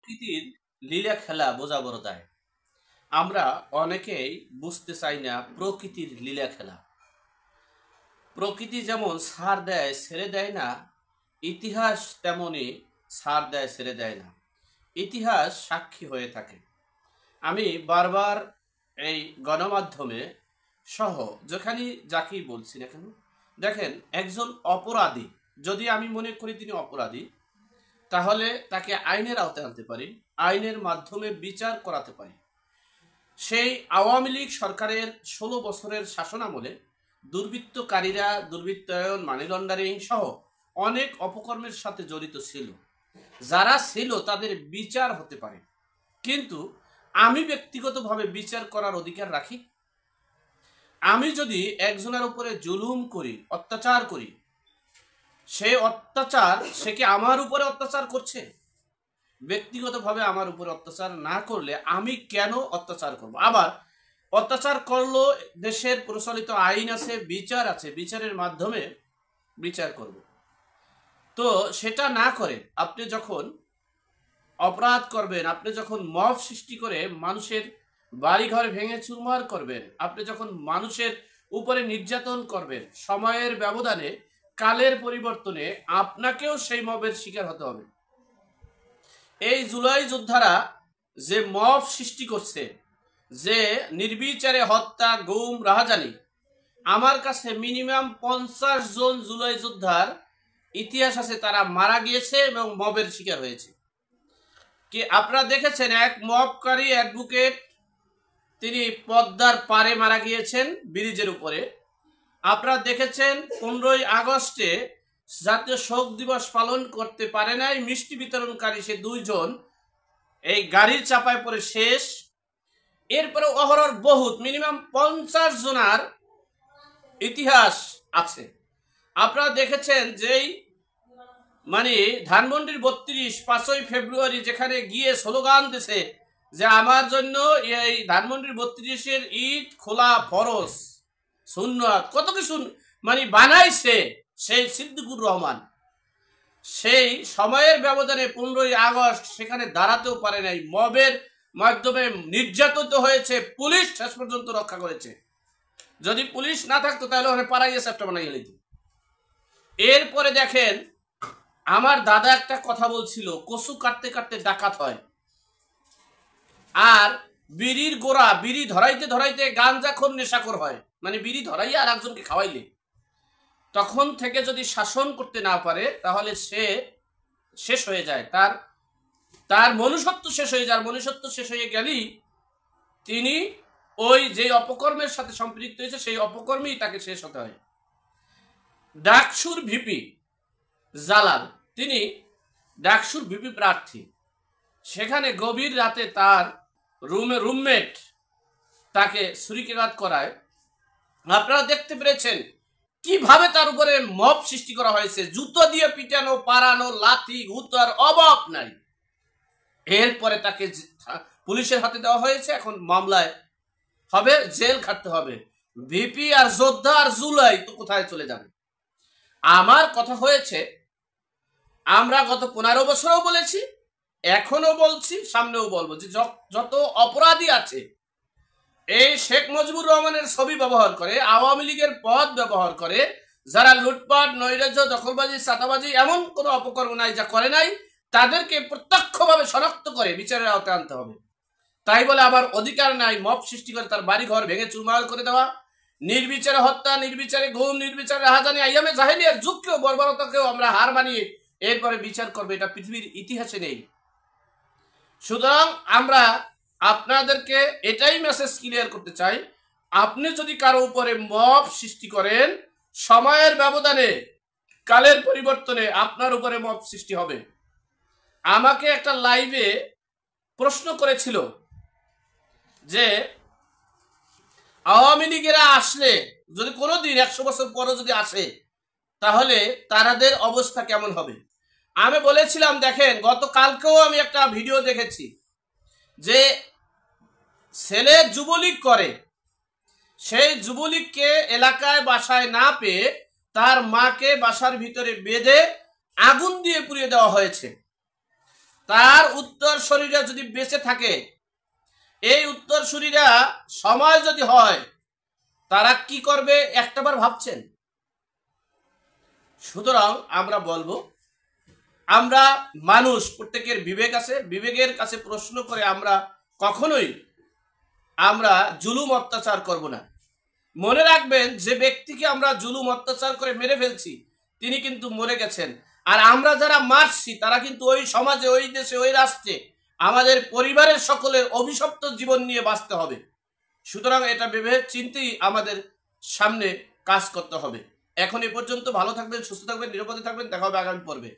প্রকৃতির লীলা খেলা বোঝা বড় দায়। আমরা অনেকেই বুঝতে চাই না প্রকৃতির লীলা খেলা। প্রকৃতি যেমন ছাড় দেয় ছেড়ে দেয় না, ইতিহাস তেমনই ছাড় দেয় ছেড়ে দেয় না। ইতিহাস সাক্ষী হয়ে থাকে। আমি বারবার এই গণমাধ্যমে সহ যেখানে যাকেই বলছি না কেন, দেখেন একজন অপরাধী, যদি আমি মনে করি তিনি অপরাধী, তাহলে তাকে আইনের আওতায় আনতে পারি, আইনের মাধ্যমে বিচার করাতে পারি। সেই আওয়ামী লীগ সরকারের ১৬ বছরের শাসনামলে দুর্বৃত্তকারীরা দুর্বৃত্তায়ন, মানি লন্ডারিং সহ অনেক অপকর্মের সাথে জড়িত ছিল। যারা ছিল তাদের বিচার হতে পারে, কিন্তু আমি ব্যক্তিগতভাবে বিচার করার অধিকার রাখি। আমি যদি একজনের উপরে জুলুম করি, অত্যাচার করি, সেই অত্যাচার সে কি আমার উপরে অত্যাচার করছে? ব্যক্তিগতভাবে আমার উপরে অত্যাচার না করলে আমি কেন অত্যাচার করব? আবার অত্যাচার করলো, দেশের প্রচলিত আইন আছে, বিচার আছে, বিচারের মাধ্যমে বিচার করব। তো সেটা না করে আপনি যখন অপরাধ করবেন, আপনি যখন মব সৃষ্টি করে মানুষের বাড়িঘর ভেঙে চুরমার করবেন, আপনি যখন মানুষের উপরে নির্যাতন করবেন, সময়ের ব্যবধানে, কালের পরিবর্তনে আপনাকেও সেই মবের শিকার হতে হবে। এই জুলাই যোদ্ধারা যে মব সৃষ্টি করছে, যে নির্বিচারে হত্যা, গুম, রাহাজানি, আমার কাছে মিনিমাম 50 জন জুলাই যোদ্ধার ইতিহাস আছে, তারা মারা গিয়েছে এবং মবের শিকার হয়েছে। কি আপনারা দেখেছেন এক মবকারী অ্যাডভোকেট, তিনি পদ্মার পারে মারা গিয়েছেন ব্রিজের উপরে। আপনারা দেখেছেন 15ই আগস্টে জাতীয় শোক দিবস পালন করতে পারে নাই, মিষ্টি বিতরণকারী সে 2 জন এই গাড়ির চাপায় পড়ে শেষ। এরপরে অহরর বহুত মিনিমাম 50 জনার ইতিহাস আছে। আপনারা দেখেছেন যেই ধানমন্ডির 32 5ই ফেব্রুয়ারি যেখানে গিয়ে স্লোগান দিছে যে আমার জন্য এই ধানমন্ডির 32-এর ইট খোলা ফরজ, সুন্নাত, কত কিছু বানাইছে সেই সিদ্দিকুর রহমান। সেই সময়ের ব্যবধানে 15ই আগস্ট সেখানে দাঁড়াতেও পারে নাই, মবের মাধ্যমে নির্যাতিত হয়েছে, পুলিশ শেষ পর্যন্ত রক্ষা করেছে। যদি পুলিশ না থাকতো তাহলে ওখানে পাড়াইয়ে সেপ্টা বানাই গেল। এরপরে দেখেন আমার দাদা একটা কথা বলছিল, কচু কাটতে কাটতে ডাকাত হয়। আর বিড়ির গোড়া, বিড়ি ধরাইতে ধরাইতে গাঞ্জাখোর নেশাখোর হয়, বিড়ি ধরাইয়া আর একজনকে খাওয়াইলে। তখন থেকে যদি শাসন করতে না পারে তাহলে সে শেষ হয়ে যায়, তার মনুষ্যত্ব শেষ হয়ে যায়। মনুষ্যত্ব শেষ হয়ে গেলেই তিনি ওই যে অপকর্মের সাথে সম্পৃক্ত হয়েছে সেই অপকর্মেই তাকে শেষ হতে হয়। ডাকসুর ভিপি জালাল, তিনি ডাকসুর ভিপি প্রার্থী, সেখানে গভীর রাতে তার রুমমেট তাকে ছুরিকাঘাত করায়। আপনারা দেখতে পেরেছেন কিভাবে তার উপরে মব সৃষ্টি করা হয়েছে, জুতো দিয়ে পিটানো, পারানো, লাথি ঘুতার অভাব নাই। এরপরে তাকে পুলিশের হাতে দেওয়া হয়েছে, এখন মামলায় হবে, জেল খাটতে হবে। ভিপি আর যোদ্ধা আর জুলাই তো কোথায় চলে যাবে? আমার কথা হয়েছে, আমরা গত 15 বছরও বলেছি, এখনো বলছি, সামনেও বলবো যে যত অপরাধী আছে এই শেখ মুজিবুর রহমানের ছবি ব্যবহার করে, আওয়ামী লীগের পদ ব্যবহার করে, যারা লুটপাট, নৈরাজ্য, দখলবাজি, চাঁদাবাজি, এমন কোনো অপকর্ম নাই যা করে নাই, তাদেরকে প্রত্যক্ষভাবে শনাক্ত করে বিচারের আওতায় আনতে হবে। তাই বলে আবার অধিকার নাই মব সৃষ্টি করে তার বাড়ি ঘর ভেঙে চুরমার করে দেওয়া, নির্বিচারে হত্যা, নির্বিচারে গুম, নির্বিচারে রাহাজানি, আইয়ামে জাহেলিয়ার যুগকেও, বর্বরতাকেও আমরা হার মানিয়ে এরপরে বিচার করবে, এটা পৃথিবীর ইতিহাসে নেই। সুতরাং আমরা আপনাদেরকে এটাই মেসেজ ক্লিয়ার করতে চাই, আপনি যদি কারো উপরে মব সৃষ্টি করেন, সময়ের ব্যবধানে, কালের পরিবর্তনে আপনার উপরে মব সৃষ্টি হবে। আমাকে একটা লাইভে প্রশ্ন করেছিল যে আওয়ামী লীগেরা আসলে, যদি কোনোদিন 100 বছর পরও যদি আসে, তাহলে তাদের অবস্থা কেমন হবে? আমি বলেছিলাম, দেখেন গতকালকেও আমি একটা ভিডিও দেখেছি যে ছেলে যুবলীগ করে, সেই যুবলীগকে এলাকায় বাসায় না পেয়ে তার মাকে বাসার ভিতরে বেঁধে আগুন দিয়ে পুড়িয়ে দেওয়া হয়েছে। তার উত্তরসূরিরা যদি বেঁচে থাকে, এই উত্তরসূরিরা সময় যদি হয়, তারা কি করবে একটাবার ভাবছেন? সুতরাং আমরা বলবো, আমরা মানুষ, প্রত্যেকের বিবেক আছে, বিবেকের কাছে প্রশ্ন করে আমরা কখনোই আমরা জুলুম অত্যাচার করব না। মনে রাখবেন, যে ব্যক্তিকে আমরা জুলুম অত্যাচার করে মেরে ফেলছি তিনি কিন্তু মরে গেছেন, আর আমরা যারা মারছি তারা কিন্তু ওই সমাজে, ওই দেশে, ওই রাষ্ট্রে আমাদের পরিবারের সকলের অভিশপ্ত জীবন নিয়ে বাঁচতে হবে। সুতরাং এটা ভেবে চিন্তেই আমাদের সামনে কাজ করতে হবে। এখন এ পর্যন্ত। ভালো থাকবেন, সুস্থ থাকবেন, নিরাপদে থাকবেন। দেখা হবে আগামী পর্বে।